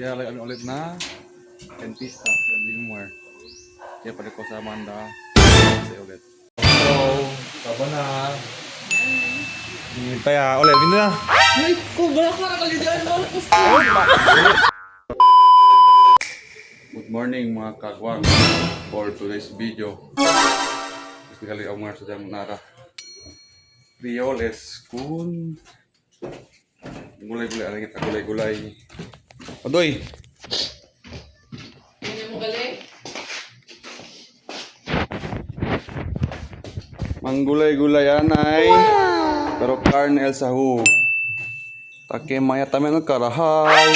Iyalay kami ulit na dentista, living more. Kaya pala ko sa Amanda. Kasi ulit. So, taba na. Hintay ulit, hindi na. Ay, kubra ka na kalidaan mo. Good morning mga kagwang. For today's video. Gusto kali ako mga sa nara. Rioles kun gulay-gulay alingit gulay-gulay. Adoy. Ano mo galing? Manggulay-gulay anay. Pero karnel sahu. Take maya tamen karahay.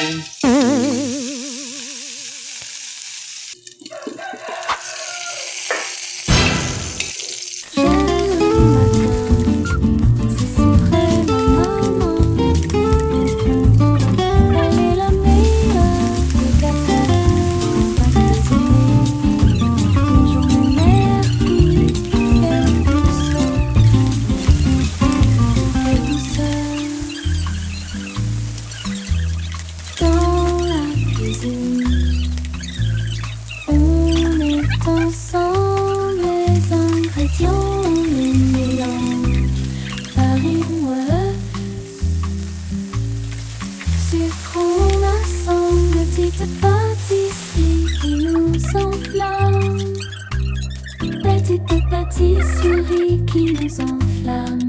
Petite pâtisserie qui nous enflamme.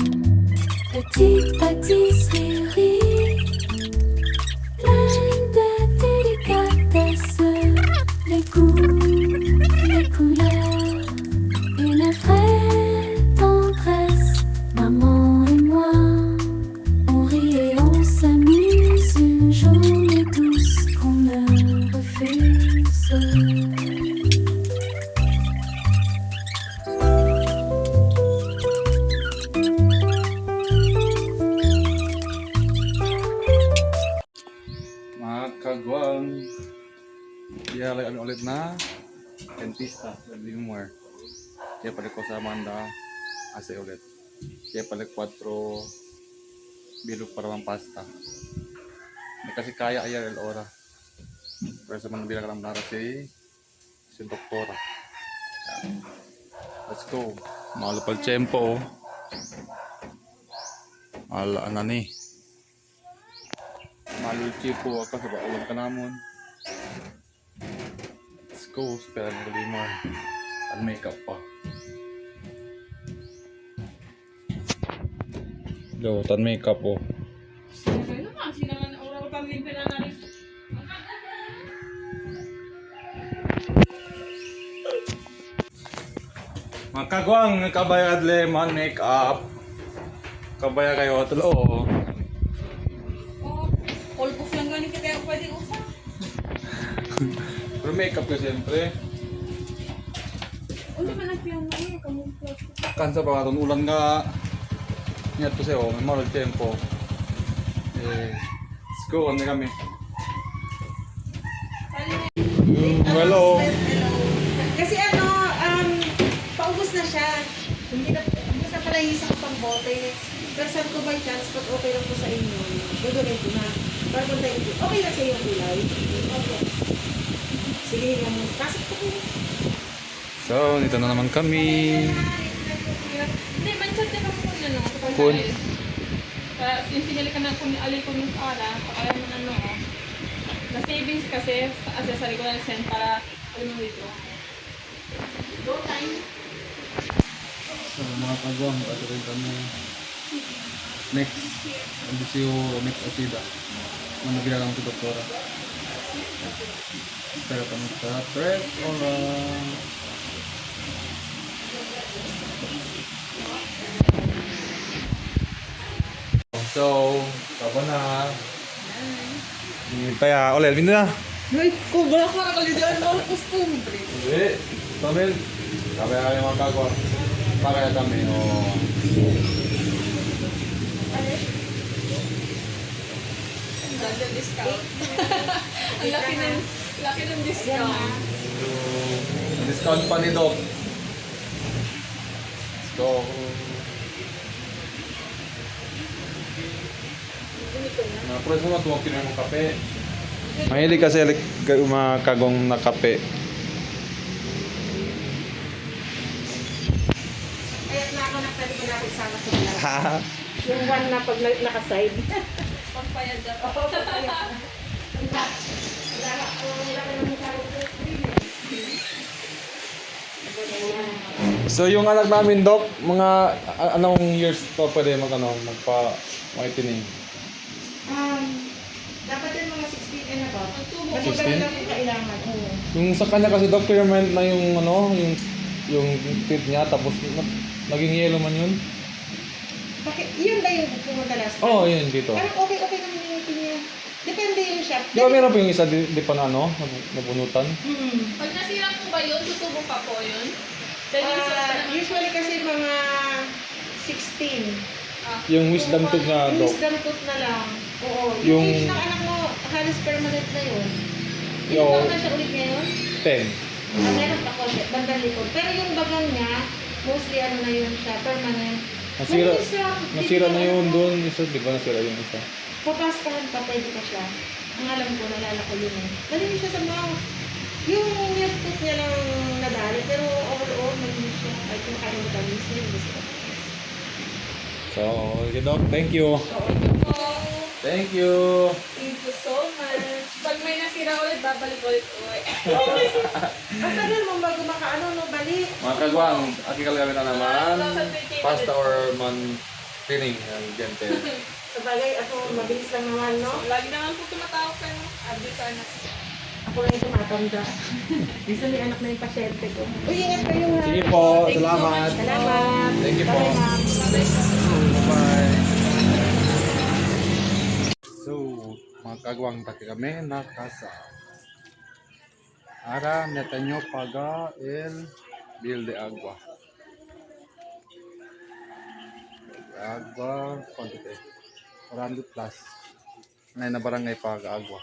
Petite pâtisserie, pleine de délicatesse, les goûts, les couleurs, une vraie tendresse. Maman et moi, on rit et on s'amuse, une journée douce qu'on ne refuse. Kagwang. Iyalay kami ulit na dentista, living more. Kaya pala ko sa Amanda. Kasi ulit. Kaya pala 4 bilog para ng pasta. Hindi kasi kaya ayar el ora. Pero sa mga bilang nara si doktora. Let's go. Malapal tiyempo. Ala anani. Malulchi po ako sa baulan ka namon. Let's go. Spera ng galimar. At makeup pa. Go, tan makeup po. Okay naman, sinangan na oras ko kami pinanarin. Mga kagwang, kabaya adle man makeup. Kabaya kayo tulo. Oh, pulbos lang galing ka kaya pwede usap. Pero makeup ko siyempre. Uli man nagpiyang na eh, kamumplot. Kansa pa nga ulan nga. Ingat ko sa'yo, may maral tempo. Let's go, ano kami? Hello. Kasi paubos na siya. Hindi na pala yung isang pang-bote. Pero sabi ko by chance, pag okay lang po sa inyo, gagawin ko na. Para puntayin ko. Okay lang sa yung kulay. Okay. Sige, nga mo. Pasok ko po. So, dito na naman kami. Hindi, man-chat ka naman kung ano. Kun. Yung sinili ka na kung alay ko ng ara, pakaya mo na ano. Na savings kasi, sa accessory ko na send para alam mo dito. Go time. So, mga kagwang, ito rin kami. Next. Ano siyo next asida. Ano bilang si doktora. Pero kami sa press oras. So, taba na. Hintay ulit, hindi na. Ay, kubra ka na kalidaan mo. Costumbre. Hindi. Tamil. Kami ay mga kagwa. Pakaya kami. Ganda discount. Ang laki ng discount. Discount pa ni Doc. Let's go. Pero sa mga tuwag kinay mong kape. Mahilig kasi mga kagong na kape. Kaya na ako pwede ko na isama sa vlog. Yung one na pag naka-side. Pagpayad ka. So yung anak namin, Doc, mga anong years to pwede magpa-whitening? Dapat din mga 16 and above. Magtubo. Mas 16? maganda kung kailangan. Oo. Yung sa kanya kasi document na yung yung tint niya tapos naging yellow man yun. Bakit? Yun ba yung pumunta last time? Oo, yun dito. Parang okay naman yung ngipin niya. Depende yung shop. Di ba meron pa yung isa di pa na nabunutan? Pag nasira po ba yun, tutubo pa po yun? Then yung sa Usually kasi mga 16. Yung wisdom tooth nga, Yung Doc. wisdom tooth na lang. Oo. Yung- Yung age ng anak mo, halos permanent na yun. Yo. Ilan na siya ulit ngayon? 10. Meron pa konti, bandang likod. Pero yung bagang niya, mostly ano na yun siya, permanent. Nasira, Yung isa, nasira na hindi yun ko doon. Isa, di ba nasira yung isa? Papaskahan pa, pwede pa siya. Ang alam ko, nalala ko yun eh. Malinis siya sa mouth. Yung milk tooth niya lang nadali, pero overall, malinis siya. Ay, kumakain mo tamis niya, gusto ko. So, okay, Doc. Thank you. Thank you. Thank you so much. Pag may nasira ulit, babalik ulit. Ang tagal mo bago makaano, no, balik. Mga kagwang, aki kalagamit na naman. Pasta or man cleaning ang gentle. Sa bagay, ako, mabilis lang naman, no? Lagi naman po tumatawag ka, no? Abdi sana. Ako lang yung tumatanda. Bisa may anak na yung pasyente ko. Uy, ingat kayo ha. Sige po, Thank you so salamat. much. Salamat. Thank you po. Bye, ma'am. Bye-bye. So, mga kagwang taki kami nakasa. Ara netanyo paga el bill de agua. Agua, quantity. 400 plus. Ngayon na barangay paga agua.